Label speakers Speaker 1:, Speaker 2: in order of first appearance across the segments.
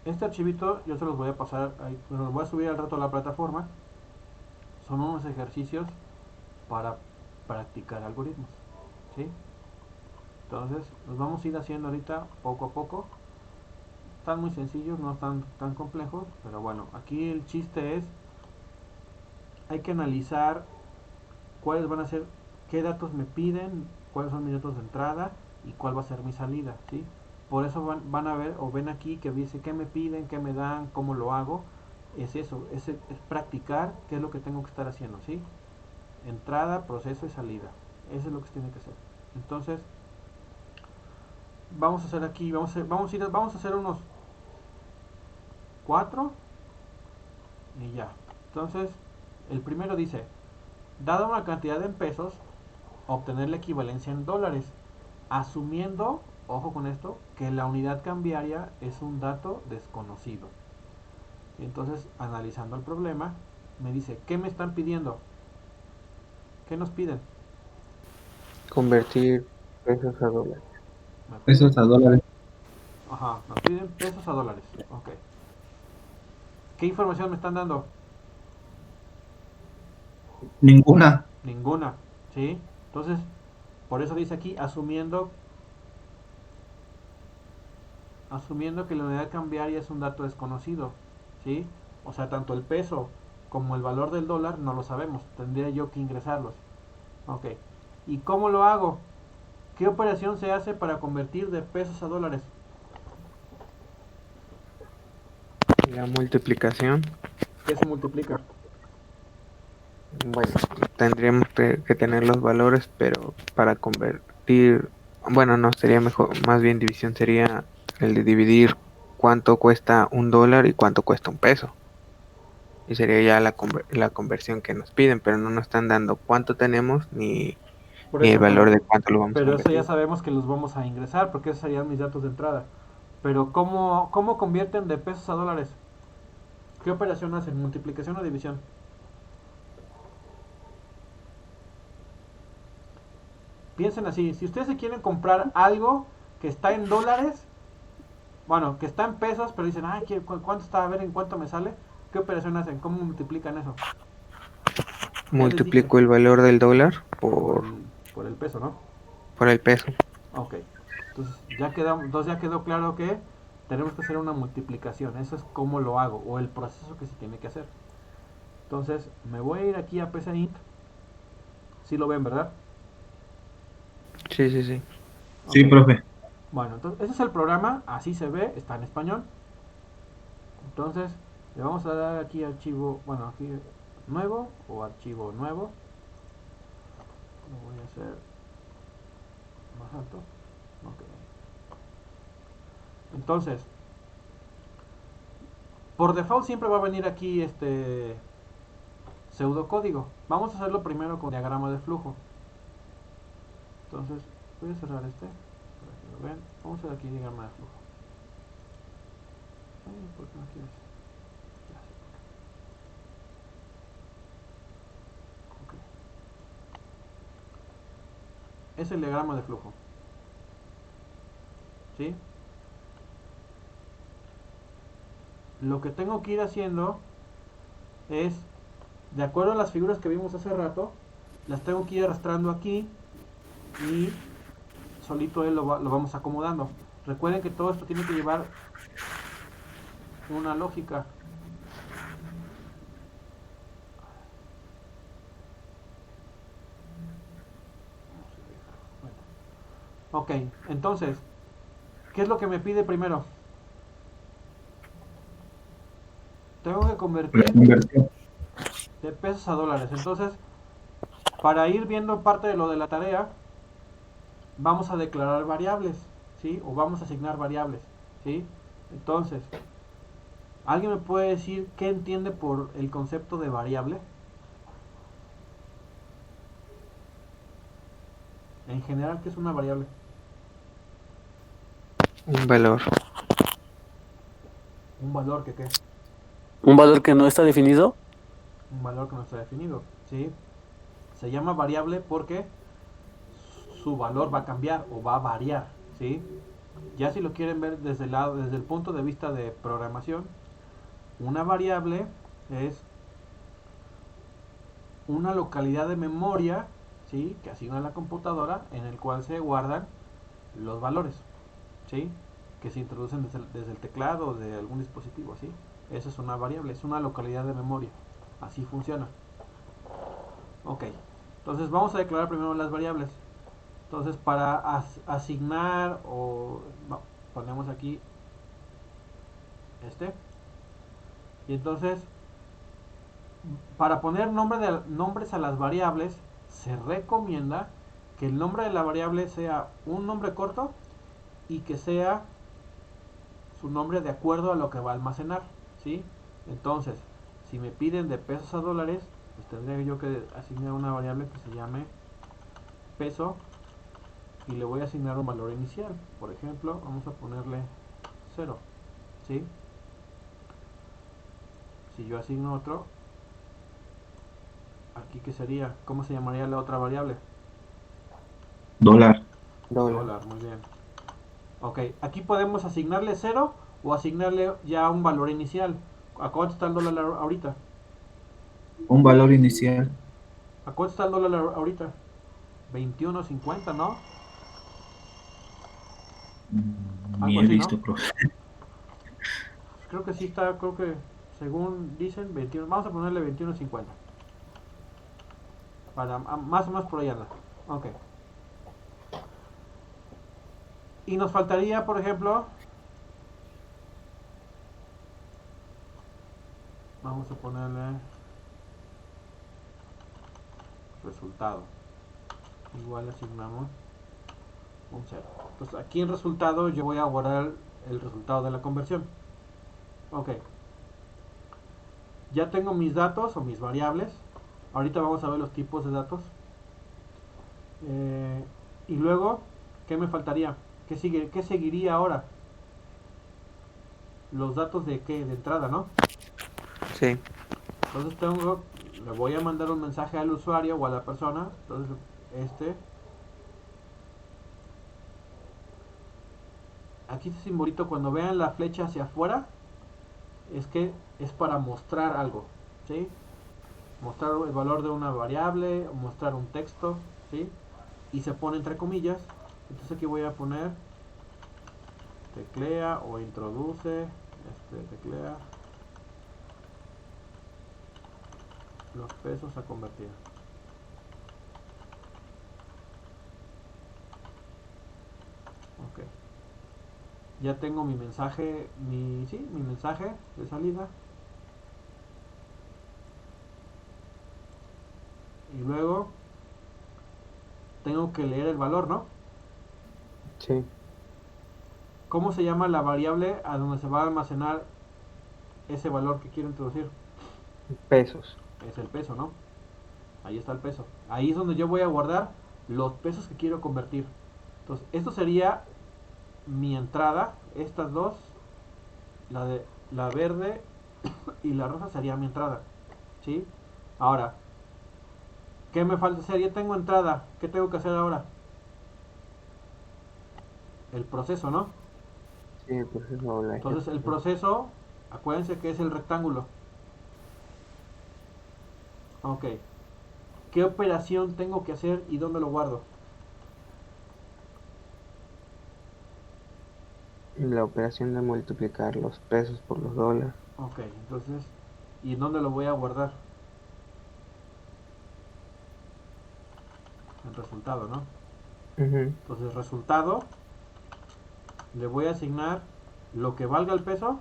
Speaker 1: Este archivito yo se los voy a pasar, ahí, los voy a subir al rato a la plataforma. Son unos ejercicios para practicar algoritmos, ¿sí? Entonces los vamos a ir haciendo ahorita poco a poco. Están muy sencillos, no están tan complejos, pero bueno, aquí el chiste es, hay que analizar cuáles van a ser, qué datos me piden, cuáles son mis datos de entrada y cuál va a ser mi salida, ¿sí? Por eso van a ver o ven aquí que dice qué me piden, qué me dan, cómo lo hago. Es eso, es practicar qué es lo que tengo que estar haciendo, ¿sí? Entrada, proceso y salida. Eso es lo que se tiene que hacer. Entonces, vamos a hacer aquí, vamos a hacer unos cuatro y ya. Entonces, el primero dice, dada una cantidad en pesos, obtener la equivalencia en dólares, asumiendo, ojo con esto, que la unidad cambiaria es un dato desconocido. Y entonces, analizando el problema, me dice, ¿qué me están pidiendo? ¿Qué nos piden?
Speaker 2: Convertir pesos a dólares.
Speaker 1: Me piden,
Speaker 3: Pesos a dólares.
Speaker 1: ajá, me piden pesos a dólares. Ok. ¿Qué información me están dando?
Speaker 3: Ninguna.
Speaker 1: Ninguna, ¿sí? Entonces, por eso dice aquí, asumiendo que la unidad cambiaria es un dato desconocido, ¿sí? O sea, tanto el peso como el valor del dólar no lo sabemos, tendría yo que ingresarlos. Ok. ¿Y cómo lo hago? ¿Qué operación se hace para convertir de pesos a dólares?
Speaker 2: La multiplicación,
Speaker 1: ¿Qué se multiplica?
Speaker 2: bueno, tendríamos que tener los valores, pero para convertir, bueno, no sería mejor, más bien división sería el de dividir cuánto cuesta un dólar y cuánto cuesta un peso. Y sería ya la conversión que nos piden, pero no nos están dando cuánto tenemos
Speaker 1: Por
Speaker 2: ni el
Speaker 1: eso,
Speaker 2: valor de cuánto lo vamos a
Speaker 1: pero eso ya
Speaker 2: convertir.
Speaker 1: sabemos que los vamos a ingresar, porque esos serían mis datos de entrada. Pero ¿cómo convierten de pesos a dólares? ¿Qué operación hacen? ¿Multiplicación o división? Piensen así, si ustedes se quieren comprar algo que está en dólares, bueno, que está en pesos, pero dicen, ay, ¿cuánto está? A ver en cuánto me sale. ¿Qué operación hacen? ¿Cómo multiplican eso? Ya les dije,
Speaker 2: Multiplico el valor del dólar
Speaker 1: por por el peso, ¿no?
Speaker 2: por el peso.
Speaker 1: Ok. Entonces ya quedó claro que tenemos que hacer una multiplicación. Eso es cómo lo hago o el proceso que se tiene que hacer. Entonces me voy a ir aquí a PCInt. Si lo ven, ¿verdad?
Speaker 2: Sí, sí, sí.
Speaker 1: Ok.
Speaker 3: Sí, profe.
Speaker 1: Bueno, entonces ese es el programa. Así se ve. Está en español. Entonces le vamos a dar aquí archivo, bueno, aquí nuevo o archivo nuevo. Lo voy a hacer más alto. Ok. Entonces, por default siempre va a venir aquí este pseudocódigo. Vamos a hacerlo primero con diagrama de flujo. Entonces, voy a cerrar este para que lo vean. Vamos a hacer aquí diagrama de flujo. Ay, ¿por qué no quieres? Ya sé por qué. Ok. Es el diagrama de flujo. ¿Sí? Lo que tengo que ir haciendo es, de acuerdo a las figuras que vimos hace rato, las tengo que ir arrastrando aquí y solito él lo vamos acomodando. Recuerden que todo esto tiene que llevar una lógica. Bueno. Ok, entonces, ¿qué es lo que me pide primero? Tengo que
Speaker 3: La
Speaker 1: convertir
Speaker 3: conversión.
Speaker 1: de pesos a dólares. Entonces, para ir viendo parte de lo de la tarea, vamos a declarar variables, ¿sí? O vamos a asignar variables, ¿sí? Entonces, ¿alguien me puede decir qué entiende por el concepto de variable? En general, ¿qué es una variable?
Speaker 2: Un valor.
Speaker 1: Un valor que qué?
Speaker 4: Un valor que no está definido.
Speaker 1: Un valor que no está definido, ¿sí? Se llama variable porque su valor va a cambiar o va a variar, ¿sí? Ya si lo quieren ver desde el punto de vista de programación, una variable es una localidad de memoria, ¿sí?, que asigna la computadora en el cual se guardan los valores, ¿sí?, que se introducen desde el teclado de algún dispositivo, ¿sí? Esa es una variable, es una localidad de memoria. Así funciona. Ok, entonces vamos a declarar primero las variables. Entonces para asignar ponemos aquí y entonces para poner nombres a las variables se recomienda que el nombre de la variable sea un nombre corto y que sea su nombre de acuerdo a lo que va a almacenar, ¿sí? Entonces, si me piden de pesos a dólares, pues tendría yo que asignar una variable que se llame peso y le voy a asignar un valor inicial. Por ejemplo, vamos a ponerle 0, ¿sí? Si yo asigno otro, aquí que sería, ¿cómo se llamaría la otra variable?
Speaker 3: Dólar.
Speaker 2: Dólar.
Speaker 1: Dólar, muy bien. Ok, aquí podemos asignarle 0 o asignarle ya un valor inicial. ¿A cuánto está el dólar ahorita?
Speaker 3: Un valor inicial.
Speaker 1: ¿A cuánto está el dólar ahorita? 21.50, ¿no?
Speaker 3: Ni
Speaker 1: Algo
Speaker 3: he
Speaker 1: así, ¿no?
Speaker 3: visto, profe.
Speaker 1: Creo que sí está, creo que según dicen 21, vamos a ponerle 21.50. Para más o menos por ahí anda. Ok. Y nos faltaría, por ejemplo, vamos a ponerle resultado. Igual asignamos un 0. Entonces aquí en resultado yo voy a guardar el resultado de la conversión. Ok. Ya tengo mis datos o mis variables. Ahorita vamos a ver los tipos de datos. Y luego, ¿qué me faltaría? ¿Qué seguiría ahora? Los datos de qué, de entrada, ¿no?
Speaker 2: Sí.
Speaker 1: Entonces le voy a mandar un mensaje al usuario o a la persona. Entonces, aquí este simbolito, cuando vean la flecha hacia afuera, es que es para mostrar algo, ¿sí? Mostrar el valor de una variable, o mostrar un texto, ¿sí? Y se pone entre comillas. Entonces aquí voy a poner teclea o introduce, teclea los pesos a convertir. Ok. Ya tengo mi mensaje, mi mensaje de salida. Y luego tengo que leer el valor, ¿no?
Speaker 2: Sí.
Speaker 1: ¿Cómo se llama la variable a donde se va a almacenar ese valor que quiero introducir?
Speaker 2: Pesos.
Speaker 1: Es el peso, ¿no? Ahí está el peso. Ahí es donde yo voy a guardar los pesos que quiero convertir. Entonces, esto sería mi entrada. Estas dos, la verde y la roja sería mi entrada. ¿Sí? Ahora, ¿qué me falta hacer? Ya tengo entrada. ¿Qué tengo que hacer ahora? El proceso, ¿no?
Speaker 2: Sí, pues eso la
Speaker 1: Entonces, el
Speaker 2: ejecución.
Speaker 1: proceso, acuérdense que es el rectángulo. Ok. ¿Qué operación tengo que hacer y dónde lo guardo?
Speaker 2: La operación de multiplicar los pesos por los dólares.
Speaker 1: Ok, entonces, ¿y en dónde lo voy a guardar? El resultado, ¿no?
Speaker 2: Ujú.
Speaker 1: Entonces, resultado, le voy a asignar lo que valga el peso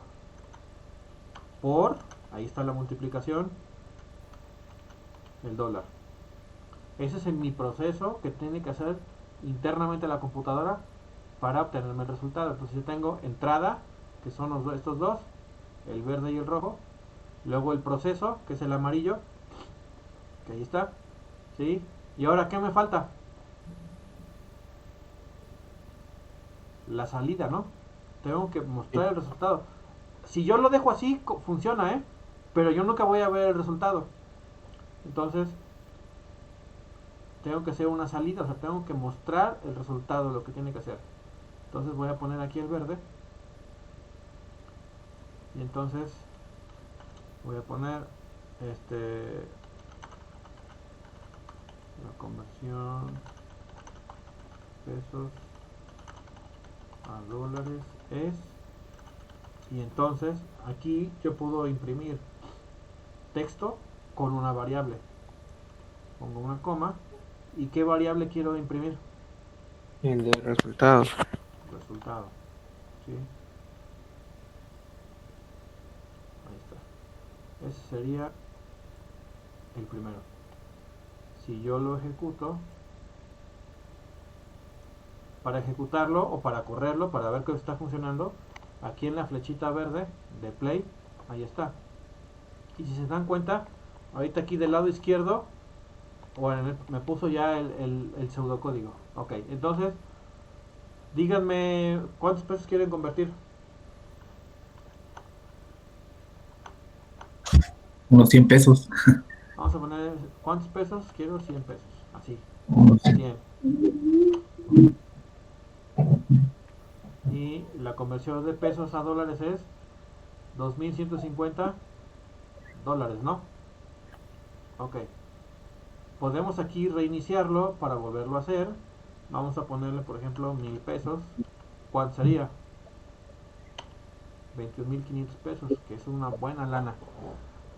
Speaker 1: por, ahí está la multiplicación, el dólar. Ese es mi proceso que tiene que hacer internamente la computadora para obtenerme el resultado. Entonces yo tengo entrada, que son estos dos, el verde y el rojo. Luego el proceso, que es el amarillo, que ahí está. ¿Sí? Y ahora, ¿qué me falta? La salida, ¿no? Tengo que
Speaker 2: Sí.
Speaker 1: mostrar el resultado. Si yo lo dejo así, funciona, ¿eh? Pero yo nunca voy a ver el resultado. Entonces, tengo que hacer una salida, o sea, tengo que mostrar el resultado de lo que tiene que hacer. Entonces voy a poner aquí el verde. Y entonces voy a poner la conversión pesos a dólares es, y entonces aquí yo puedo imprimir texto con una variable. Pongo una coma. ¿Y qué variable quiero imprimir?
Speaker 2: El de resultados.
Speaker 1: Resultado. ¿Sí? Ahí está. Ese sería el primero. Si yo lo ejecuto, para ejecutarlo o para correrlo, para ver que está funcionando, aquí en la flechita verde de play, ahí está. Y si se dan cuenta, ahorita aquí del lado izquierdo, bueno, me puso ya el pseudocódigo. Ok, entonces, díganme cuántos pesos quieren convertir.
Speaker 3: Unos 100 pesos.
Speaker 1: Vamos a poner, ¿cuántos pesos? Quiero 100 pesos. Así,
Speaker 3: Unos
Speaker 1: 100. Y la conversión de pesos a dólares es 2150 dólares, ¿no? Ok. Podemos aquí reiniciarlo para volverlo a hacer. Vamos a ponerle, por ejemplo, 1000 pesos. ¿Cuánto sería? 21.500 pesos, que es una buena lana.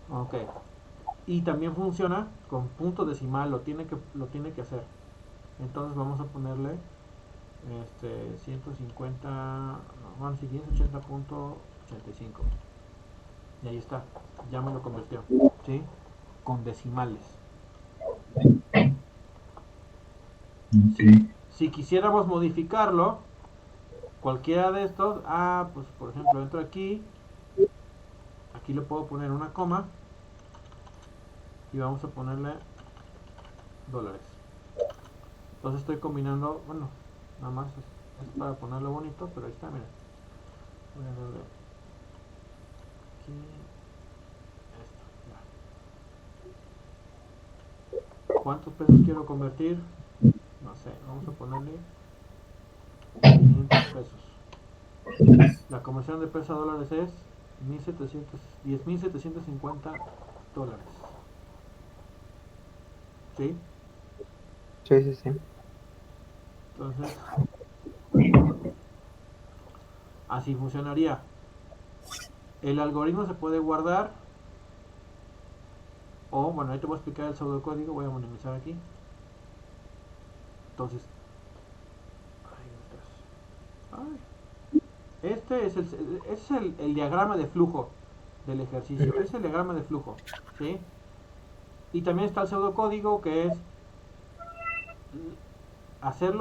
Speaker 1: Ok. Y también funciona con punto decimal, lo tiene que hacer. Entonces vamos a ponerle 150, no, vamos a 580.85. Y ahí está, ya me lo convirtió, ¿sí? Con decimales.
Speaker 3: Ok.
Speaker 1: Si quisiéramos modificarlo, cualquiera de estos, pues por ejemplo entro aquí le puedo poner una coma y vamos a ponerle dólares. Entonces estoy combinando, bueno, nada más es para ponerlo bonito, pero ahí está, miren. Voy a darle aquí esto, ya. ¿Cuántos pesos quiero convertir? No sé, vamos a ponerle 500 pesos. La conversión de pesos a dólares es 10.750 dólares. ¿Sí?
Speaker 2: Sí, sí, sí.
Speaker 1: Entonces, así funcionaría. El algoritmo se puede guardar o, bueno, ahí te voy a explicar el pseudocódigo. Voy a minimizar aquí. Entonces, este es el diagrama de flujo del ejercicio. Es el diagrama de flujo. ¿Sí? Y también está el pseudocódigo, que es hacer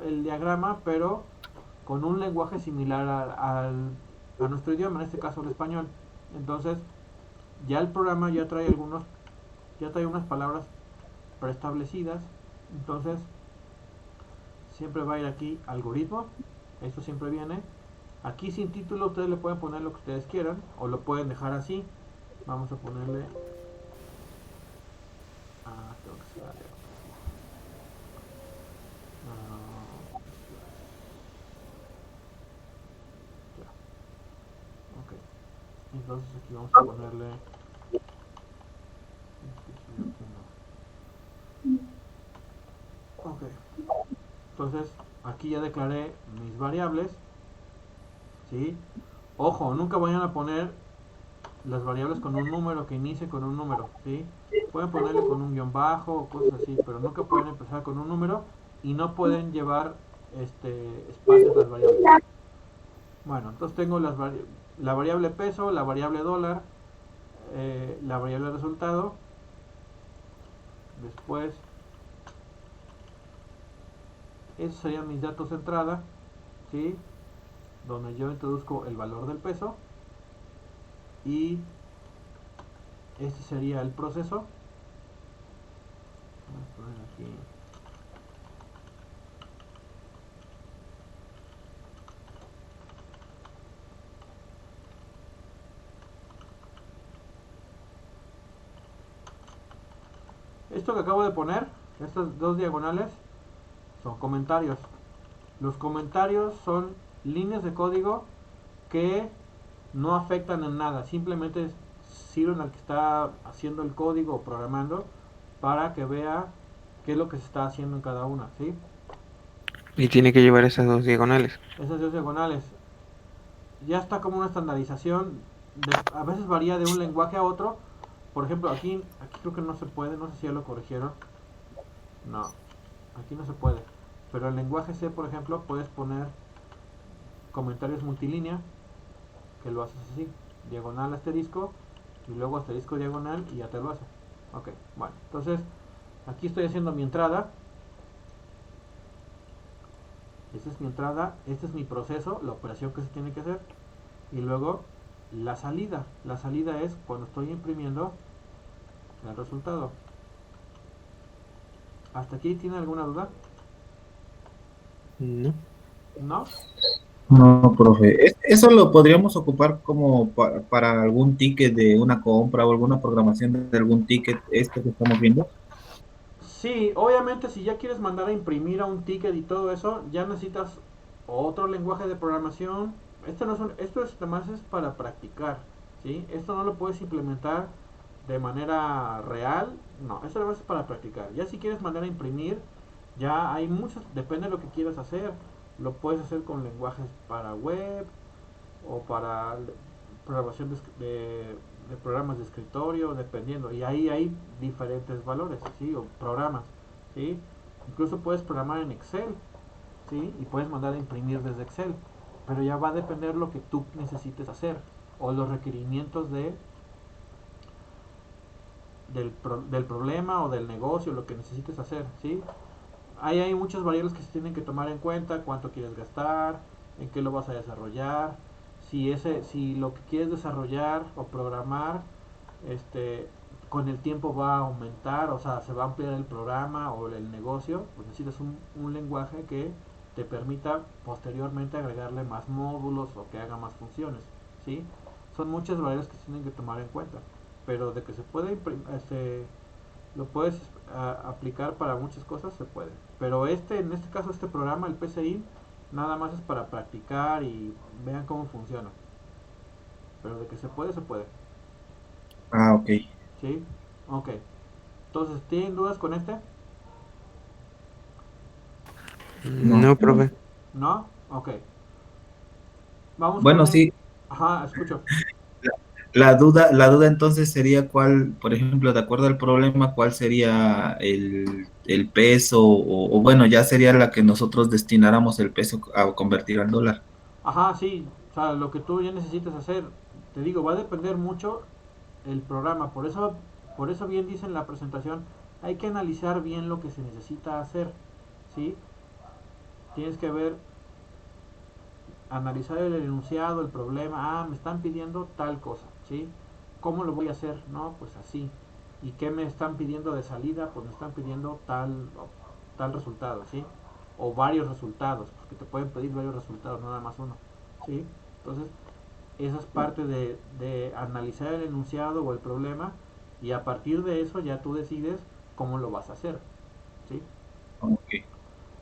Speaker 1: el diagrama, pero con un lenguaje similar a nuestro idioma, en este caso el español. Entonces, ya el programa ya trae unas palabras preestablecidas. Entonces, siempre va a ir aquí algoritmo. Esto siempre viene. Aquí sin título ustedes le pueden poner lo que ustedes quieran o lo pueden dejar así. Vamos a ponerle... tengo que cerrar ya. Ok. Entonces aquí vamos a ponerle... Ok. Entonces aquí ya declaré mis variables. ¿Sí? Ojo, nunca vayan a poner las variables con un número que inicie con un número, ¿sí? Pueden ponerle con un guión bajo o cosas así, pero nunca pueden empezar con un número y no pueden llevar espacios las variables. Bueno, entonces tengo la variable peso, la variable dólar, la variable resultado. Después, esos serían mis datos de entrada, ¿sí? Donde yo introduzco el valor del peso y este sería el proceso. Vamos a poner aquí. Esto que acabo de poner, estas dos diagonales, son comentarios. Los comentarios son líneas de código que no afectan en nada, simplemente sirven al que está haciendo el código o programando para que vea qué es lo que se está haciendo en cada una, ¿sí?
Speaker 2: Y tiene que llevar esas dos diagonales.
Speaker 1: Esas dos diagonales ya está como una estandarización, a veces varía de un lenguaje a otro. Por ejemplo, aquí creo que no se puede, no sé si ya lo corrigieron. No, aquí no se puede. Pero en lenguaje C, por ejemplo, puedes poner comentarios multilínea, que lo haces así, diagonal asterisco, y luego asterisco diagonal, y ya te lo hace. Ok, bueno, entonces aquí estoy haciendo mi entrada. Esta es mi entrada, este es mi proceso, la operación que se tiene que hacer. Y luego la salida. La salida es cuando estoy imprimiendo el resultado. ¿Hasta aquí tiene alguna duda?
Speaker 2: No.
Speaker 1: ¿No? Ok.
Speaker 3: No, profe. Eso lo podríamos ocupar como para algún ticket de una compra o alguna programación de algún ticket, esto que estamos viendo.
Speaker 1: Sí, obviamente si ya quieres mandar a imprimir a un ticket y todo eso, ya necesitas otro lenguaje de programación. Esto es además es para practicar, ¿sí? Esto no lo puedes implementar de manera real, no, esto además es para practicar. Ya si quieres mandar a imprimir, ya hay muchos, depende de lo que quieras hacer. Lo puedes hacer con lenguajes para web o para programación de programas de escritorio, dependiendo. Y ahí hay diferentes valores, ¿sí? O programas, ¿sí? Incluso puedes programar en Excel, ¿sí? Y puedes mandar a imprimir desde Excel. Pero ya va a depender lo que tú necesites hacer o los requerimientos del problema o del negocio, lo que necesites hacer, ¿sí? Ahí hay muchas variables que se tienen que tomar en cuenta, cuánto quieres gastar, en qué lo vas a desarrollar, si lo que quieres desarrollar o programar, este, con el tiempo va a aumentar, o sea, se va a ampliar el programa o el negocio, pues necesitas un lenguaje que te permita posteriormente agregarle más módulos o que haga más funciones, ¿sí? Son muchas variables que se tienen que tomar en cuenta, pero de que se puede lo puedes aplicar para muchas cosas, se puede. Pero en este caso, este programa, el PCI, nada más es para practicar y vean cómo funciona. Pero de que se puede, se puede.
Speaker 3: Ah, ok.
Speaker 1: ¿Sí? Ok. Entonces, ¿tienen dudas con este?
Speaker 3: No.
Speaker 2: No, profe.
Speaker 1: ¿No? Ok. Vamos con
Speaker 3: Bueno,
Speaker 1: el...
Speaker 3: sí.
Speaker 1: Ajá, escucho.
Speaker 3: La duda entonces sería cuál, por ejemplo, de acuerdo al problema, cuál sería el peso, o bueno, ya sería la que nosotros destináramos el peso a convertir al dólar.
Speaker 1: Ajá, sí. O sea, lo que tú ya necesitas hacer, te digo, va a depender mucho el programa. Por eso bien dice en la presentación, hay que analizar bien lo que se necesita hacer. ¿Sí? Tienes que ver, analizar el enunciado, el problema. Ah, me están pidiendo tal cosa, ¿sí? ¿Cómo lo voy a hacer? No, pues así. ¿Y qué me están pidiendo de salida? Pues me están pidiendo tal resultado, ¿sí? O varios resultados, porque te pueden pedir varios resultados, no nada más uno, ¿sí? Entonces, esa es parte de analizar el enunciado o el problema y a partir de eso ya tú decides cómo lo vas a hacer, ¿sí?
Speaker 3: Ok.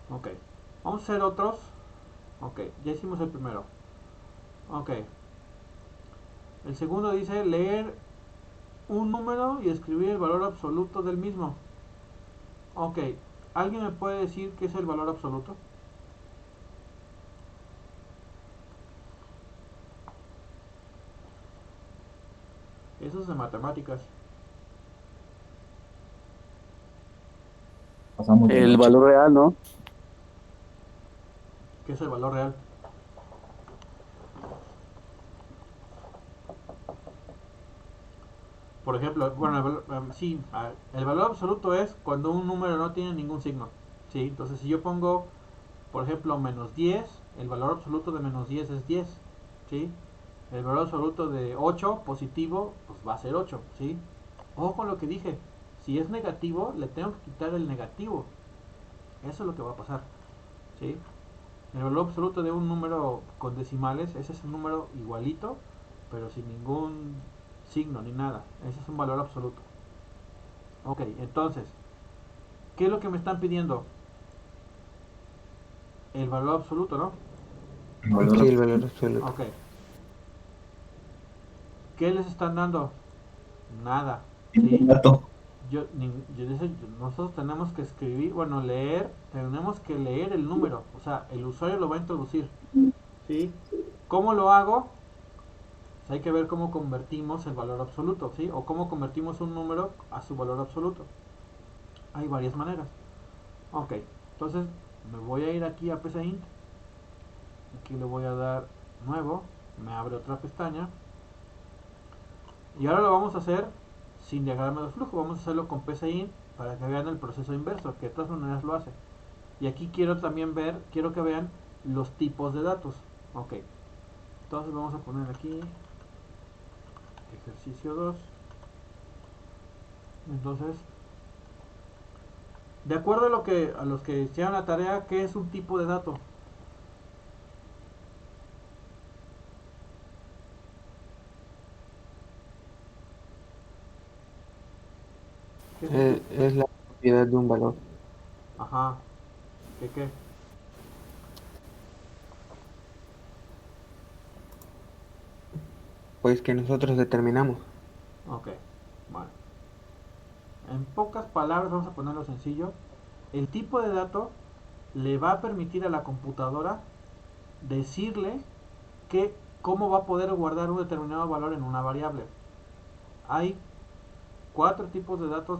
Speaker 1: Ok. Vamos a hacer otros. Ok, ya hicimos el primero. Ok. El segundo dice leer un número y escribir el valor absoluto del mismo. Ok. ¿Alguien me puede decir qué es el valor absoluto? Eso es de matemáticas.
Speaker 3: Pasamos de
Speaker 4: El
Speaker 3: noche.
Speaker 4: valor real, ¿no?
Speaker 1: ¿Qué es el valor real? Por ejemplo, bueno, sí, el valor absoluto es cuando un número no tiene ningún signo. ¿Sí? Entonces, si yo pongo, por ejemplo, -10, el valor absoluto de -10 es 10. ¿Sí? El valor absoluto de 8 positivo, pues va a ser 8. ¿Sí? Ojo con lo que dije. Si es negativo, le tengo que quitar el negativo. Eso es lo que va a pasar. ¿Sí? El valor absoluto de un número con decimales, ese es un número igualito, pero sin ningún signo ni nada. Ese es un valor absoluto. Ok, entonces, ¿qué es lo que me están pidiendo? el valor absoluto, ¿no?
Speaker 2: Sí, el valor absoluto.
Speaker 1: Ok. ¿Qué les están dando? Nada.
Speaker 3: Un
Speaker 1: ¿Sí?
Speaker 3: dato.
Speaker 1: Nosotros tenemos que escribir, bueno, leer, tenemos que leer el número. O sea, el usuario lo va a introducir. ¿Sí? ¿Cómo lo hago? Pues hay que ver cómo convertimos el valor absoluto, ¿sí? O cómo convertimos un número a su valor absoluto. Hay varias maneras. Ok, entonces me voy a ir aquí a PCInt. Aquí le voy a dar nuevo. Me abre otra pestaña. Y ahora lo vamos a hacer sin diagrama de flujo. Vamos a hacerlo con PCInt para que vean el proceso inverso, que de todas maneras lo hace. Y aquí quiero también ver, quiero que vean los tipos de datos. Ok, entonces vamos a poner aquí ejercicio 2. Entonces, de acuerdo a los que hicieron la tarea, ¿qué es un tipo de dato? ¿Qué es un tipo?
Speaker 2: Es la propiedad de un valor.
Speaker 1: Ajá, ¿qué?
Speaker 2: Pues que nosotros determinamos.
Speaker 1: Ok, bueno. En pocas palabras, vamos a ponerlo sencillo. El tipo de dato le va a permitir a la computadora decirle que cómo va a poder guardar un determinado valor en una variable. Hay 4 tipos de datos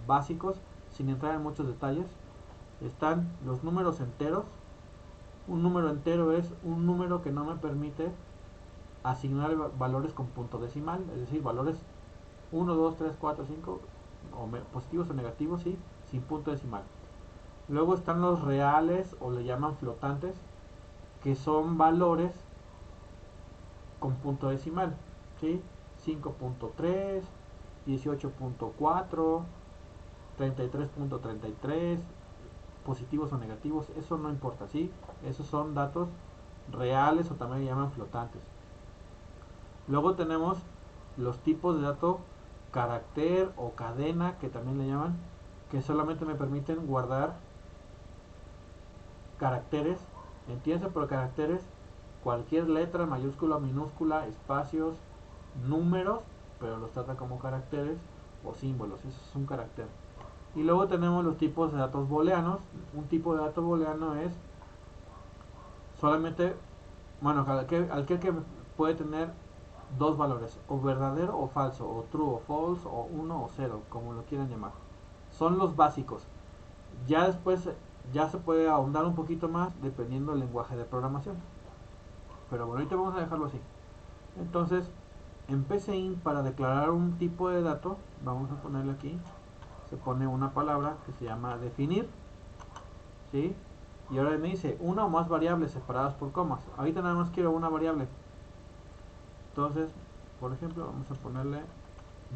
Speaker 1: básicos, sin entrar en muchos detalles. Están los números enteros. Un número entero es un número que no me permite asignar valores con punto decimal, es decir, valores 1, 2, 3, 4, 5, positivos o negativos, sí, sin punto decimal. Luego están los reales, o le llaman flotantes, que son valores con punto decimal, ¿sí? 5.3, 18.4, 33.33, positivos o negativos, eso no importa, ¿sí? Esos son datos reales o también le llaman flotantes. Luego tenemos los tipos de dato carácter o cadena, que también le llaman, que solamente me permiten guardar caracteres. Entiéndase por caracteres cualquier letra, mayúscula, minúscula, espacios, números, pero los trata como caracteres o símbolos. Eso es un carácter. Y luego tenemos los tipos de datos booleanos. Un tipo de dato booleano es solamente, bueno, aquel que puede tener dos valores, o verdadero o falso, o true o false, o uno o cero, como lo quieran llamar. Son los básicos. Ya después ya se puede ahondar un poquito más dependiendo del lenguaje de programación. Pero bueno, ahorita vamos a dejarlo así. Entonces, en PCInt, para declarar un tipo de dato, vamos a ponerle aquí, se pone una palabra que se llama definir, ¿sí? Y ahora me dice una o más variables separadas por comas. Ahorita nada más quiero una variable. Entonces, por ejemplo, vamos a ponerle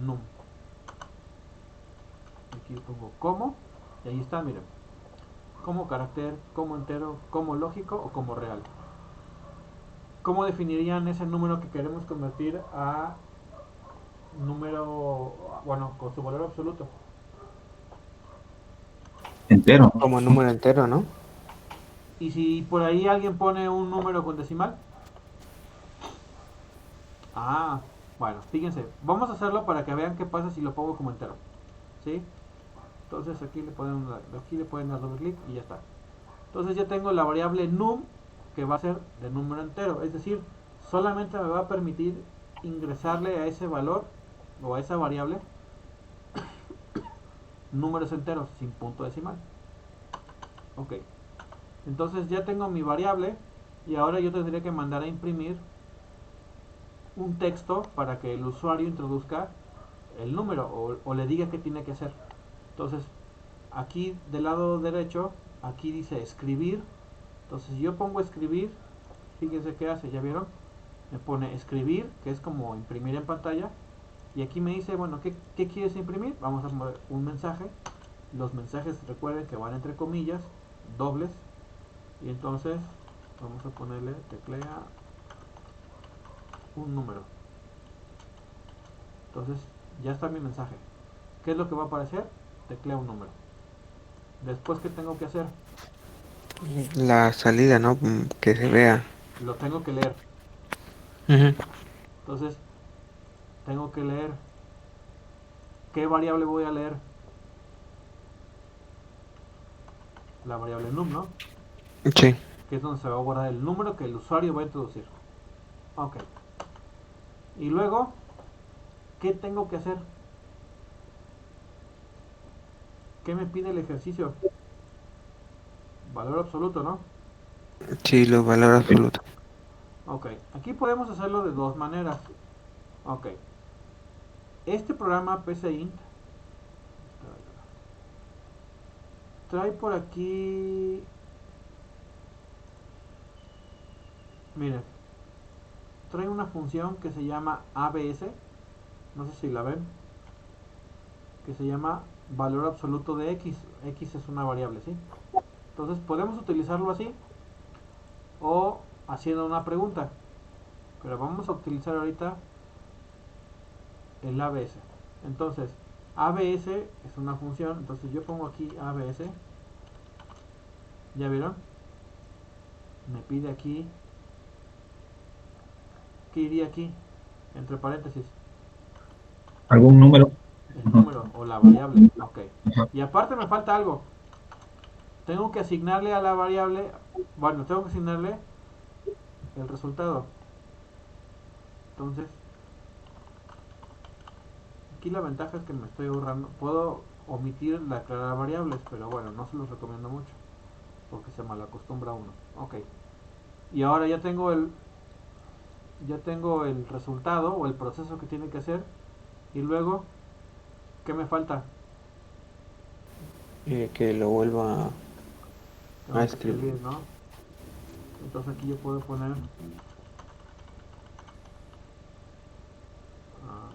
Speaker 1: num. Aquí pongo como, y ahí está, miren. Como carácter, como entero, como lógico o como real. ¿Cómo definirían ese número que queremos convertir a número, bueno, con su valor absoluto?
Speaker 3: Entero.
Speaker 2: Como número entero, ¿no?
Speaker 1: Y si por ahí alguien pone un número con decimal. Ah, bueno, fíjense, vamos a hacerlo para que vean qué pasa si lo pongo como entero. ¿Sí? Entonces aquí le pueden dar doble clic y ya está. Entonces ya tengo la variable num, que va a ser de número entero, es decir, solamente me va a permitir ingresarle a ese valor o a esa variable números enteros sin punto decimal. Ok, entonces ya tengo mi variable y ahora yo tendría que mandar a imprimir un texto para que el usuario introduzca el número o le diga qué tiene que hacer. Entonces, aquí del lado derecho, aquí dice escribir. Entonces, si yo pongo escribir, fíjense qué hace, ¿ya vieron? Me pone escribir, que es como imprimir en pantalla. Y aquí me dice, bueno, ¿qué quieres imprimir? Vamos a poner un mensaje. Los mensajes, recuerden que van entre comillas, dobles. Y entonces, vamos a ponerle teclea un número. Entonces, ya está mi mensaje. ¿Qué es lo que va a aparecer? Teclea un número. Después, ¿qué tengo que hacer?
Speaker 2: La salida, ¿no? Que se vea.
Speaker 1: Lo tengo que leer.
Speaker 2: Ujú.
Speaker 1: Entonces, tengo que leer. ¿Qué variable voy a leer? La variable num, ¿no?
Speaker 2: Sí.
Speaker 1: Que es donde se va a guardar el número que el usuario va a introducir. Ok. Y luego, ¿qué tengo que hacer? ¿Qué me pide el ejercicio? Valor absoluto, ¿no?
Speaker 2: Sí, los valores absolutos.
Speaker 1: Ok. Aquí podemos hacerlo de dos maneras. Ok. Este programa PCInt trae por aquí... Miren, trae una función que se llama ABS. No sé si la ven. Que se llama valor absoluto de X. X es una variable, ¿sí? Entonces podemos utilizarlo así o haciendo una pregunta. Pero vamos a utilizar ahorita el ABS. Entonces, ABS es una función. Entonces yo pongo aquí ABS. ¿Ya vieron? Me pide aquí. ¿Qué iría aquí? Entre paréntesis.
Speaker 3: ¿Algún número?
Speaker 1: El
Speaker 3: Ajá,
Speaker 1: número o la variable. Ok.
Speaker 3: ajá.
Speaker 1: Y aparte me falta algo. Tengo que asignarle a la variable. Bueno, tengo que asignarle el resultado. Entonces, aquí la ventaja es que me estoy ahorrando. Puedo omitir la aclarar variables, pero bueno, no se los recomiendo mucho. Porque se malacostumbra uno. Ok. Y ahora ya tengo el resultado o el proceso que tiene que hacer. Y luego, ¿qué me falta?
Speaker 2: Que lo vuelva a
Speaker 1: Tengo que
Speaker 2: escribir.
Speaker 1: escribir, ¿no? Entonces aquí yo puedo poner ah,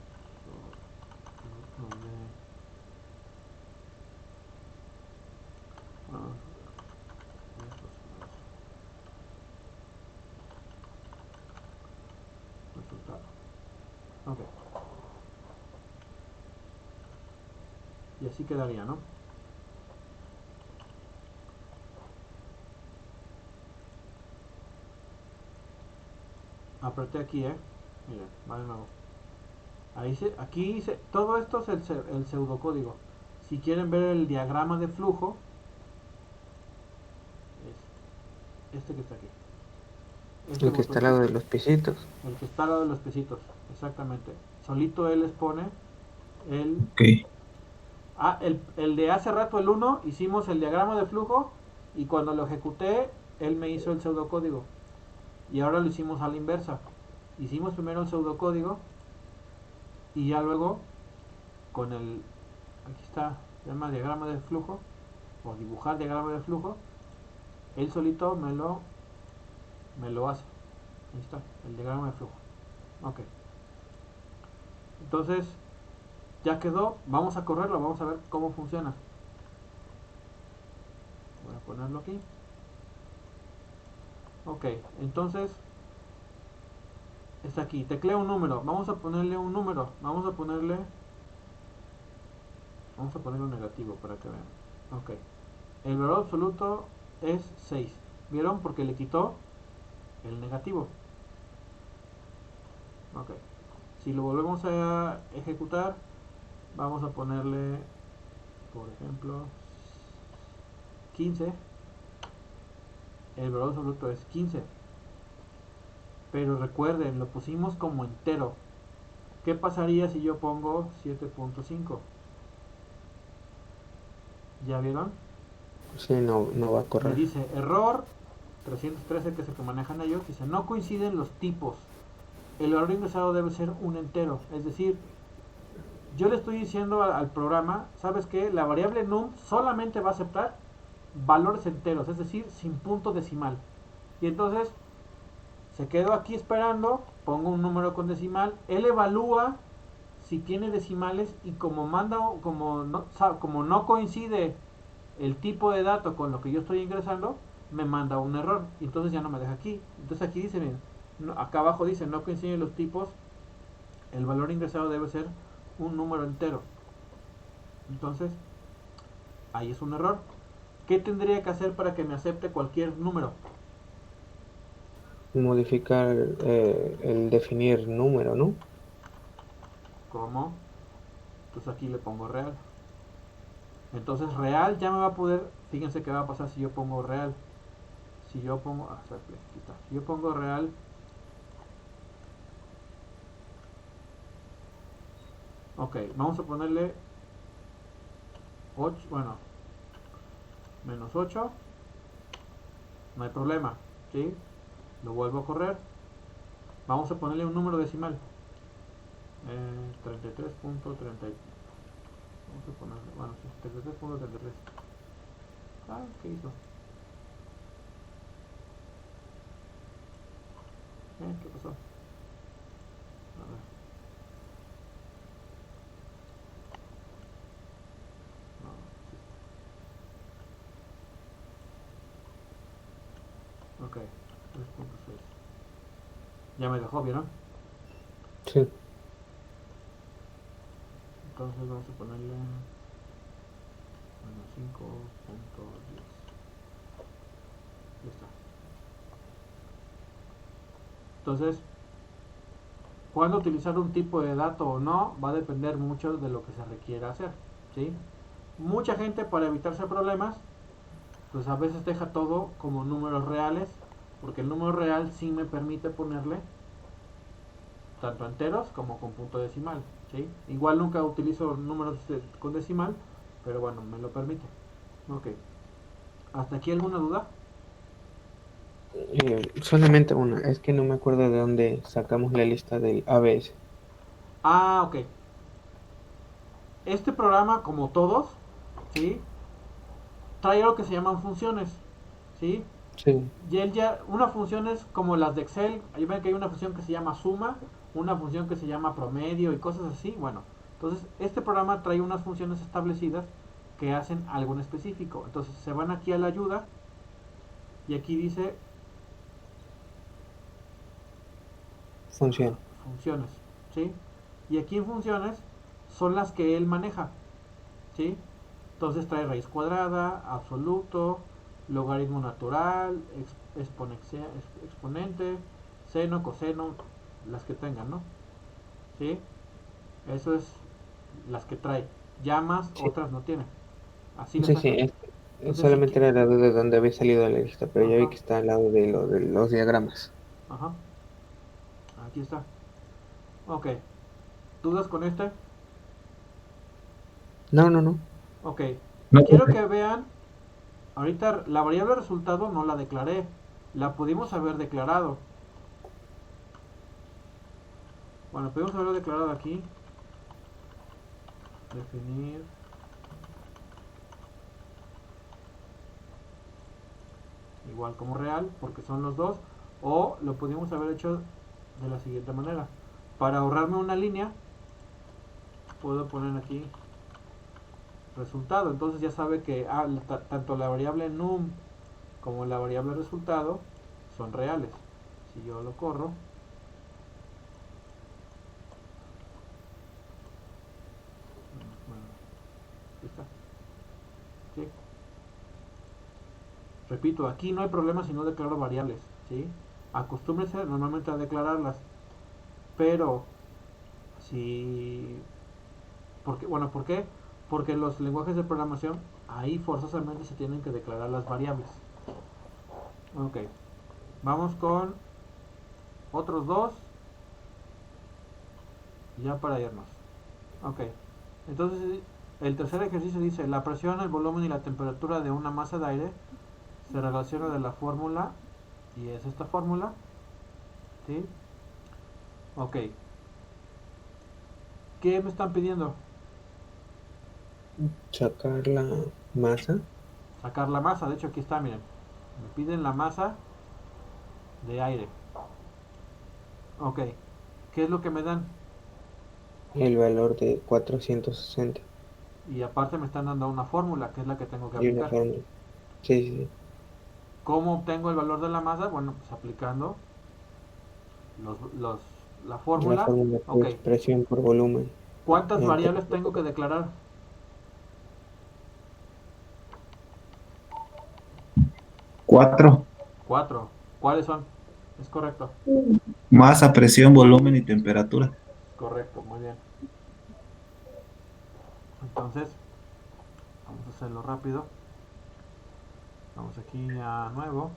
Speaker 1: ah, resultado. Ok. Y así quedaría, ¿no? Apreté aquí, Miren, va de nuevo. Aquí todo esto es el pseudocódigo. Si quieren ver el diagrama de flujo, es este que está aquí. Este
Speaker 2: El que está al lado
Speaker 1: botoncito.
Speaker 2: de los pisitos.
Speaker 1: El que está al lado de los pesitos. Exactamente. Solito él les pone el...
Speaker 3: Ok,
Speaker 1: el de hace rato, el uno hicimos el diagrama de flujo y cuando lo ejecuté, él me hizo el pseudocódigo. Y ahora lo hicimos a la inversa. Hicimos primero el pseudocódigo y ya luego con aquí está, se llama diagrama de flujo o dibujar diagrama de flujo, él solito me lo hace. Ahí está, el diagrama de flujo. Ok. Entonces, ya quedó, vamos a correrlo, vamos a ver cómo funciona. Voy a ponerlo aquí. Ok, entonces está aquí, teclea un número, vamos a ponerle un número, vamos a ponerlo negativo para que vean. Ok, el valor absoluto es 6. ¿Vieron? Porque le quitó el negativo. Ok, si lo volvemos a ejecutar, vamos a ponerle, por ejemplo, 15. El valor absoluto es 15. Pero recuerden, lo pusimos como entero. ¿Qué pasaría si yo pongo 7.5? ¿Ya vieron?
Speaker 2: Sí, no, no va a
Speaker 1: Me
Speaker 2: correr.
Speaker 1: dice error 313, que es el que manejan ellos. Dice no coinciden los tipos. El valor ingresado debe ser un entero. Es decir, yo le estoy diciendo al programa, ¿sabes qué? La variable num solamente va a aceptar valores enteros, es decir, sin punto decimal. Y entonces se quedó aquí esperando, pongo un número con decimal, él evalúa si tiene decimales y como no coincide el tipo de dato con lo que yo estoy ingresando, me manda un error y entonces ya no me deja aquí. Entonces aquí dice, miren, acá abajo dice no coinciden los tipos, el valor ingresado debe ser un número entero. Entonces, ahí es un error. ¿Qué tendría que hacer para que me acepte cualquier número?
Speaker 2: Modificar el definir número, ¿no?
Speaker 1: ¿Cómo? Entonces aquí le pongo real. Entonces real ya me va a poder, fíjense qué va a pasar si yo pongo real. Si yo pongo, aquí está. Si yo pongo real, ok, vamos a ponerle 8, bueno, menos 8, no hay problema, ¿sí? Lo vuelvo a correr. Vamos a ponerle un número decimal. 33.30. Vamos a ponerle, bueno, sí, 33.33. Ah, ¿qué hizo? ¿Qué pasó? A ver. No, sí. Ok, 3.6. Ya me dejó, ¿vieron?
Speaker 2: Sí.
Speaker 1: Entonces vamos a ponerle menos 5.10. Ya está. Entonces, cuándo utilizar un tipo de dato o no va a depender mucho de lo que se requiera hacer, ¿sí? Mucha gente, para evitarse problemas, pues a veces deja todo como números reales, porque el número real sí me permite ponerle tanto enteros como con punto decimal, ¿sí? Igual nunca utilizo números con decimal, pero bueno, me lo permite. Ok. ¿Hasta aquí alguna duda?
Speaker 2: Solamente una, es que no me acuerdo de dónde sacamos la lista del ABS.
Speaker 1: Ah, ok. Este programa, como todos, ¿sí? Trae algo que se llaman funciones, ¿sí?
Speaker 2: Sí,
Speaker 1: Y él ya, una función es como las de Excel, ahí ven que hay una función que se llama suma, una función que se llama promedio y cosas así, bueno, entonces este programa trae unas funciones establecidas que hacen algo en específico, entonces se van aquí a la ayuda y aquí dice
Speaker 2: funciona.
Speaker 1: funciones, ¿sí? Y aquí en funciones son las que él maneja, ¿sí? Entonces trae raíz cuadrada, absoluto, logaritmo natural, exponente, seno, coseno, las que tengan, ¿no? ¿Sí? Eso es las que trae. Ya más
Speaker 2: Sí,
Speaker 1: otras no tiene. Así las
Speaker 2: sí,
Speaker 1: saca.
Speaker 2: sí,
Speaker 1: Entonces sí
Speaker 2: solamente
Speaker 1: que...
Speaker 2: era la duda de dónde había salido la lista, pero ya vi
Speaker 1: Ajá,
Speaker 2: que está al lado de lo de los diagramas.
Speaker 1: ajá. Aquí está. Ok. ¿Dudas con este?
Speaker 2: No, no, no.
Speaker 1: Ok.
Speaker 3: No,
Speaker 1: Quiero que vean. Ahorita la variable resultado no la declaré. La pudimos haber declarado. Bueno, pudimos haberlo declarado aquí. Definir igual como real, porque son los dos. O lo pudimos haber hecho de la siguiente manera. Para ahorrarme una línea, puedo poner aquí resultado. Entonces ya sabe que tanto la variable num como la variable resultado son reales. Si yo lo corro, bueno, aquí está. ¿Sí? Repito, aquí no hay problema si no declaro variables. ¿Sí? Acostúmbrese normalmente a declararlas. Pero si... Bueno, ¿por qué? Porque los lenguajes de programación ahí forzosamente se tienen que declarar las variables. Ok, vamos con otros dos ya para irnos. Ok, entonces el tercer ejercicio dice, la presión, el volumen y la temperatura de una masa de aire se relaciona de la fórmula, y es esta fórmula, ¿sí? Ok, ¿qué me están pidiendo?
Speaker 2: Sacar la masa,
Speaker 1: Sacar la masa, de hecho aquí está, miren, me piden la masa de aire. Ok, ¿qué es lo que me dan?
Speaker 2: el valor de 460
Speaker 1: Y aparte me están dando una fórmula, que es la que tengo que
Speaker 2: y una
Speaker 1: aplicar.
Speaker 2: fórmula. Sí, sí, sí.
Speaker 1: ¿Cómo obtengo el valor de la masa? Bueno, pues aplicando los, la
Speaker 2: La
Speaker 1: fórmula.
Speaker 2: fórmula
Speaker 1: Ok,
Speaker 2: que es presión por volumen
Speaker 1: ¿cuántas
Speaker 2: en
Speaker 1: variables tengo que
Speaker 2: temperatura.
Speaker 1: declarar?
Speaker 3: 4.
Speaker 1: 4. ¿Cuáles son? Es correcto.
Speaker 3: Masa, presión, volumen y temperatura.
Speaker 1: Correcto, muy bien. Entonces, vamos a hacerlo rápido. Vamos aquí a nuevo.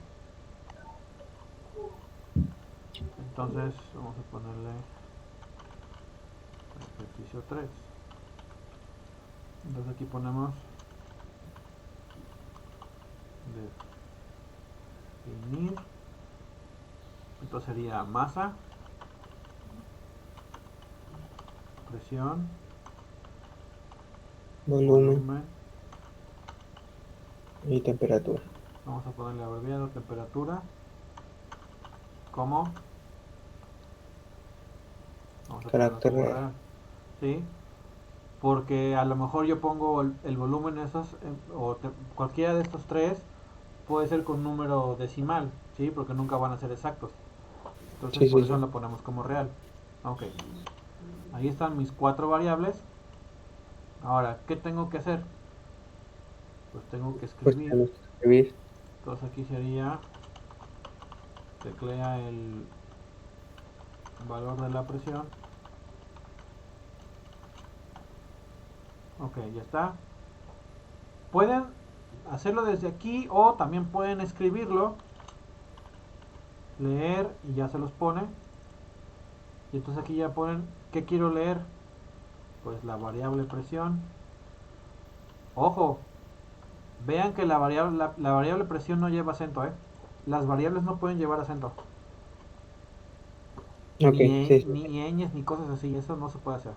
Speaker 1: Entonces, vamos a ponerle ejercicio 3. Entonces aquí ponemos definir. Entonces sería masa, presión,
Speaker 2: Volumen
Speaker 1: volumen.
Speaker 2: y temperatura.
Speaker 1: Vamos a ponerle abreviado temperatura. ¿Cómo? Vamos a ponerlo
Speaker 2: Carácter
Speaker 1: como
Speaker 2: real.
Speaker 1: real. ¿Sí? Porque a lo mejor yo pongo el volumen esos, cualquiera de estos tres puede ser con número decimal, ¿sí? Porque nunca van a ser exactos. Entonces
Speaker 2: Sí,
Speaker 1: por
Speaker 2: sí,
Speaker 1: eso
Speaker 2: sí.
Speaker 1: lo ponemos como real. Ok. Ahí están mis 4 variables. Ahora, ¿qué tengo que hacer? Pues tengo que
Speaker 2: Pues
Speaker 1: escribir.
Speaker 2: tenemos que escribir.
Speaker 1: Entonces aquí sería, teclea el valor de la presión. Ok, ya está. Pueden hacerlo desde aquí o también pueden escribirlo, leer y ya se los pone. Y entonces aquí ya ponen qué quiero leer. Pues la variable presión. Ojo, vean que la variable presión no lleva acento, ¿eh? Las variables no pueden llevar acento.
Speaker 2: Ok, sí, sí.
Speaker 1: Ni ñes ni cosas así, eso no se puede hacer.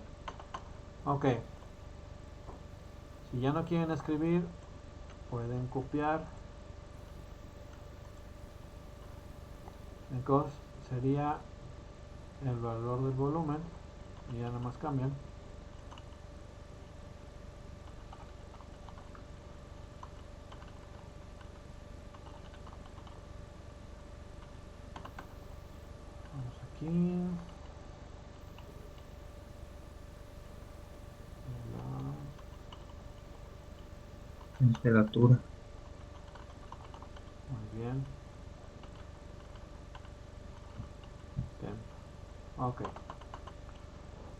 Speaker 1: Ok, si ya no quieren escribir, pueden copiar. Entonces sería el valor del volumen y ya nada más cambian. Vamos aquí.
Speaker 3: Temperatura.
Speaker 1: Muy bien. Bien. Ok.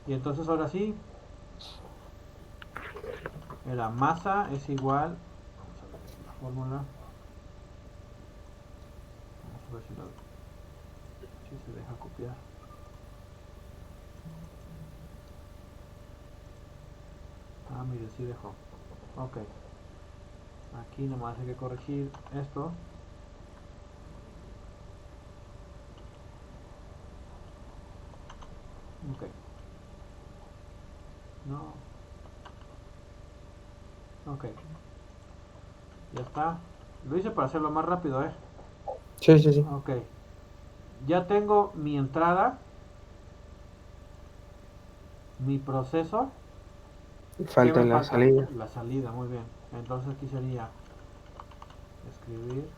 Speaker 1: Y entonces ahora sí, era masa es igual. Vamos a ver la fórmula. Vamos a ver si se deja copiar. Ah, mire, sí dejó. Ok. Aquí nomás hay que corregir esto. Ok. No. Ok. Ya está. Lo hice para hacerlo más rápido, ¿eh?
Speaker 2: Sí, sí, sí.
Speaker 1: Ok. Ya tengo mi entrada, mi proceso. ¿Qué
Speaker 2: Falta
Speaker 1: me
Speaker 2: la
Speaker 1: falta?
Speaker 2: salida.
Speaker 1: La salida, muy bien. Entonces aquí sería escribir.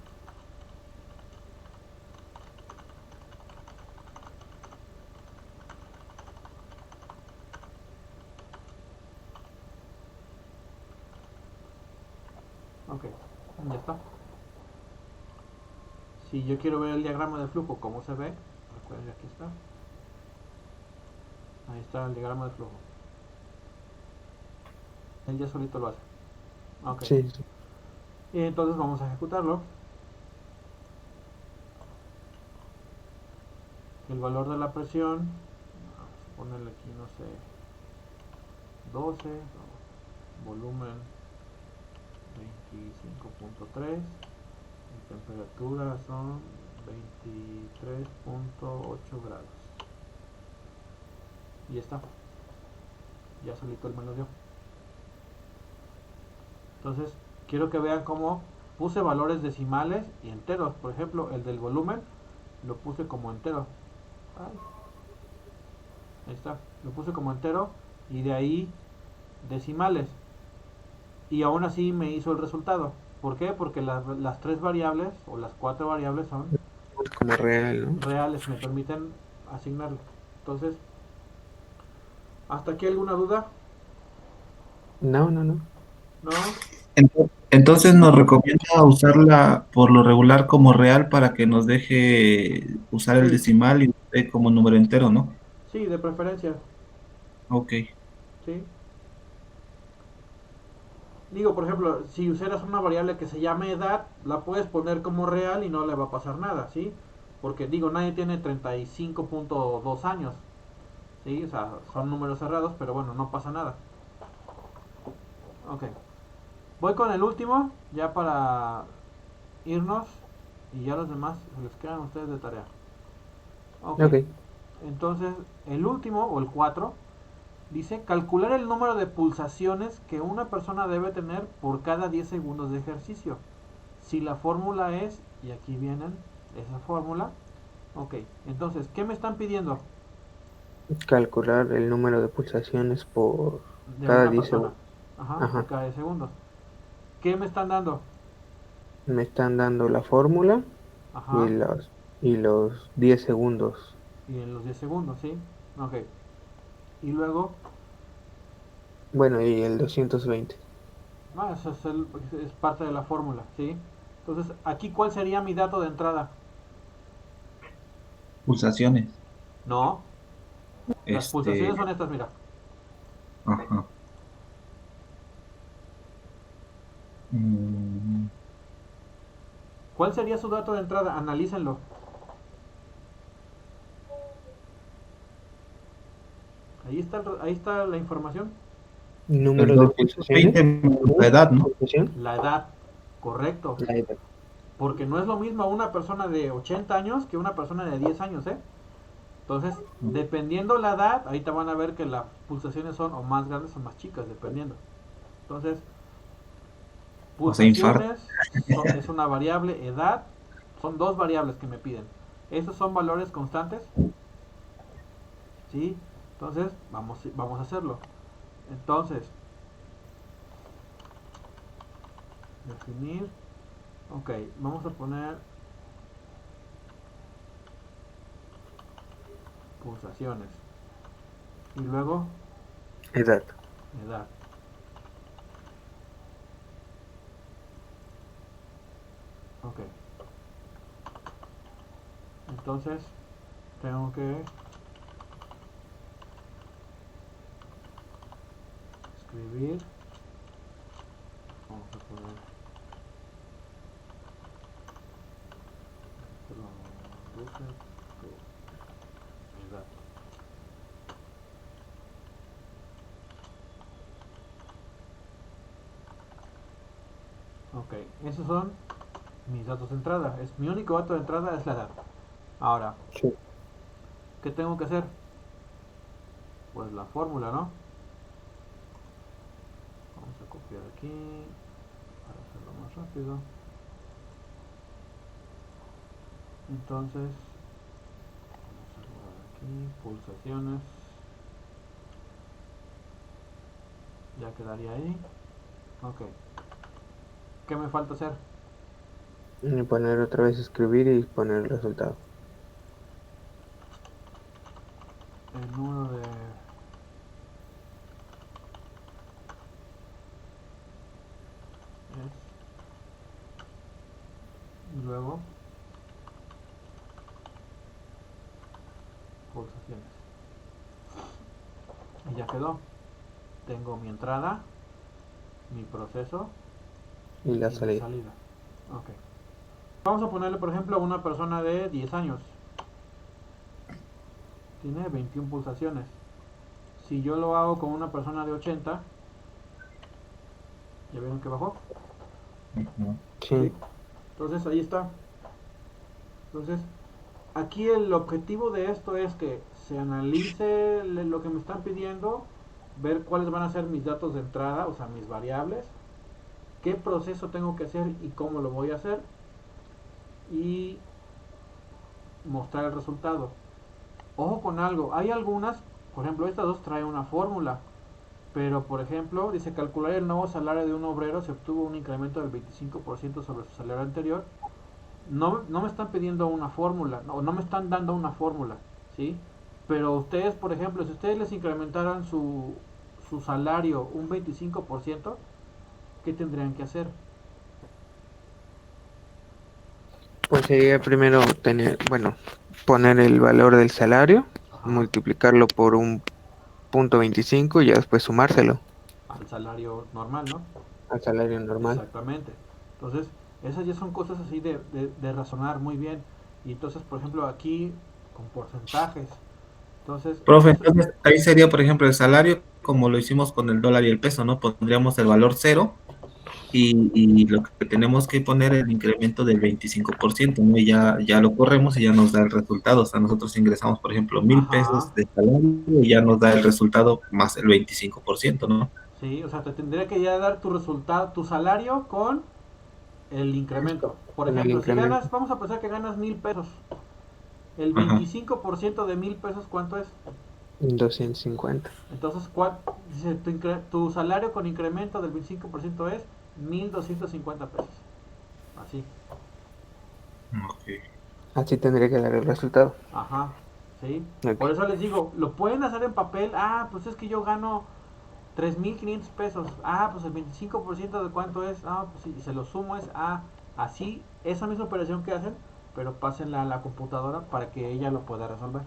Speaker 1: Ok. Ya está. Si yo quiero ver el diagrama de flujo, ¿cómo se ve? Recuerden que aquí está. Ahí está el diagrama de flujo. Él ya solito lo hace. Ok.
Speaker 2: Sí, sí.
Speaker 1: Y entonces vamos a ejecutarlo. El valor de la presión. Vamos a ponerle aquí, no sé, 12. Volumen 25.3. Y temperatura son 23.8 grados. Y ya está. Ya solito él me lo dio. Entonces, quiero que vean cómo puse valores decimales y enteros. Por ejemplo, el del volumen lo puse como entero. Ahí está. Lo puse como entero y de ahí decimales. Y aún así me hizo el resultado. ¿Por qué? Porque las tres variables o las cuatro variables son
Speaker 2: Como real, ¿no?
Speaker 1: reales, me permiten asignarlo. Entonces, ¿hasta aquí alguna duda?
Speaker 2: No, no, no.
Speaker 1: ¿No?
Speaker 3: Entonces nos recomienda usarla por lo regular como real para que nos deje usar el
Speaker 1: Sí,
Speaker 3: decimal y usted como número entero, ¿no?
Speaker 1: sí, de preferencia,
Speaker 3: Ok.
Speaker 1: sí. Digo, por ejemplo, si usaras una variable que se llame edad, la puedes poner como real y no le va a pasar nada, ¿sí? Porque digo, nadie tiene 35.2 años, ¿sí? O sea, son números cerrados, pero bueno, no pasa nada. Ok. Voy con el último, ya para irnos, y ya los demás se les quedan a ustedes de tarea. Ok.
Speaker 2: Ok.
Speaker 1: Entonces, el último, o el 4 dice calcular el número de pulsaciones que una persona debe tener por cada 10 segundos de ejercicio. Si la fórmula es, y aquí vienen esa fórmula, ok, entonces, ¿qué me están pidiendo
Speaker 2: Calcular el número de pulsaciones por
Speaker 1: de
Speaker 2: cada
Speaker 1: una
Speaker 2: 10
Speaker 1: persona?
Speaker 2: segundos.
Speaker 1: Ajá, por
Speaker 2: Ajá.
Speaker 1: cada 10 segundos. ¿Qué me están dando?
Speaker 2: Me están dando la fórmula y
Speaker 1: Ajá,
Speaker 2: los 10 segundos.
Speaker 1: y en los 10 segundos, ¿sí? Ok, y luego,
Speaker 2: Bueno, y el 220.
Speaker 1: eso es parte de la fórmula, ¿sí? Entonces, aquí, ¿cuál sería mi dato de entrada?
Speaker 3: Pulsaciones.
Speaker 1: No, las pulsaciones
Speaker 3: Este,
Speaker 1: son estas, mira.
Speaker 3: ajá. Mm,
Speaker 1: ¿Cuál sería su dato de entrada? Analícenlo. Ahí está la información.
Speaker 3: el
Speaker 2: Número de
Speaker 3: 220
Speaker 2: pulsaciones
Speaker 3: menos la
Speaker 2: por
Speaker 3: edad, ¿no?
Speaker 2: pulsación.
Speaker 1: La edad, correcto.
Speaker 2: La edad.
Speaker 1: Porque no es lo mismo una persona de 80 años que una persona de 10 años, ¿eh? Entonces, dependiendo la edad, ahí te van a ver que las pulsaciones son o más grandes o más chicas, dependiendo. Entonces,
Speaker 3: O sea, infarto.
Speaker 1: pulsaciones es una variable, edad son dos variables que me piden. Estos son valores constantes, ¿sí? Entonces, vamos a hacerlo. Entonces, definir, ok, vamos a poner pulsaciones y luego
Speaker 2: Edad.
Speaker 1: edad. Ok, entonces tengo que escribir, vamos a poner, perdón, edad. Ok, esos son mis datos de entrada. Mi único dato de entrada es la edad. Ahora,
Speaker 2: Sí.
Speaker 1: ¿qué tengo que hacer? Pues la fórmula, ¿no? Vamos a copiar aquí para hacerlo más rápido. Entonces, vamos a guardar aquí, pulsaciones. Ya quedaría ahí. Ok, ¿qué me falta hacer?
Speaker 2: Y poner otra vez escribir y poner el resultado.
Speaker 1: El número de... es, y luego pulsaciones. Y ya quedó. Tengo mi entrada, mi proceso
Speaker 2: Y la
Speaker 1: y mi
Speaker 2: salida.
Speaker 1: salida. Ok. Vamos a ponerle, por ejemplo, a una persona de 10 años. Tiene 21 pulsaciones. Si yo lo hago con una persona de 80, ¿ya vieron que bajó?
Speaker 3: Ujú.
Speaker 1: ¿Sí?
Speaker 2: Sí.
Speaker 1: Entonces ahí está. Entonces, aquí el objetivo de esto es que se analice lo que me están pidiendo, ver cuáles van a ser mis datos de entrada, o sea, mis variables, qué proceso tengo que hacer y cómo lo voy a hacer, y mostrar el resultado. Ojo con algo, hay algunas, por ejemplo, estas dos traen una fórmula, pero por ejemplo, dice calcular el nuevo salario de un obrero se obtuvo un incremento del 25% sobre su salario anterior. No me están pidiendo una fórmula, no me están dando una fórmula, ¿sí? Pero ustedes, por ejemplo, si ustedes les incrementaran su salario un 25%, ¿qué tendrían que hacer?
Speaker 2: Pues sería primero poner el valor del salario,
Speaker 1: Ajá,
Speaker 2: multiplicarlo por un punto 25 y ya después sumárselo
Speaker 1: al salario normal, ¿no?
Speaker 2: al salario normal.
Speaker 1: Exactamente. Entonces, esas ya son cosas así de razonar muy bien. Y entonces, por ejemplo, aquí con porcentajes. Entonces,
Speaker 3: Profe,
Speaker 1: eso,
Speaker 3: entonces ahí sería, por ejemplo, el salario, como lo hicimos con el dólar y el peso, ¿no? Pondríamos el valor cero y lo que tenemos que poner es el incremento del 25%, ¿no? Y ya lo corremos y ya nos da el resultado. O sea, nosotros ingresamos, por ejemplo, 1.000 pesos
Speaker 1: ajá,
Speaker 3: de salario y ya nos da el resultado más el 25%, ¿no?
Speaker 1: sí, o sea, te tendría que ya dar tu resultado, tu salario con el incremento. Por
Speaker 2: Con el
Speaker 1: ejemplo, si
Speaker 2: incremento,
Speaker 1: ganas, vamos a pensar que ganas 1000 pesos. El
Speaker 3: Ajá.
Speaker 1: 25% de 1000 pesos, ¿cuánto es?
Speaker 2: 250.
Speaker 1: Entonces, dice, tu salario con incremento del 25% es 1250 pesos. Así.
Speaker 3: Ok.
Speaker 2: Así tendría que dar el resultado.
Speaker 1: Ajá. ¿Sí?
Speaker 2: Ok.
Speaker 1: Por eso les digo, lo pueden hacer en papel. Ah, pues es que yo gano 3500 pesos. Ah, pues el 25% de cuánto es. Ah, pues si se lo sumo es. Ah, así, esa misma operación que hacen, pero pásenla a la computadora para que ella lo pueda resolver.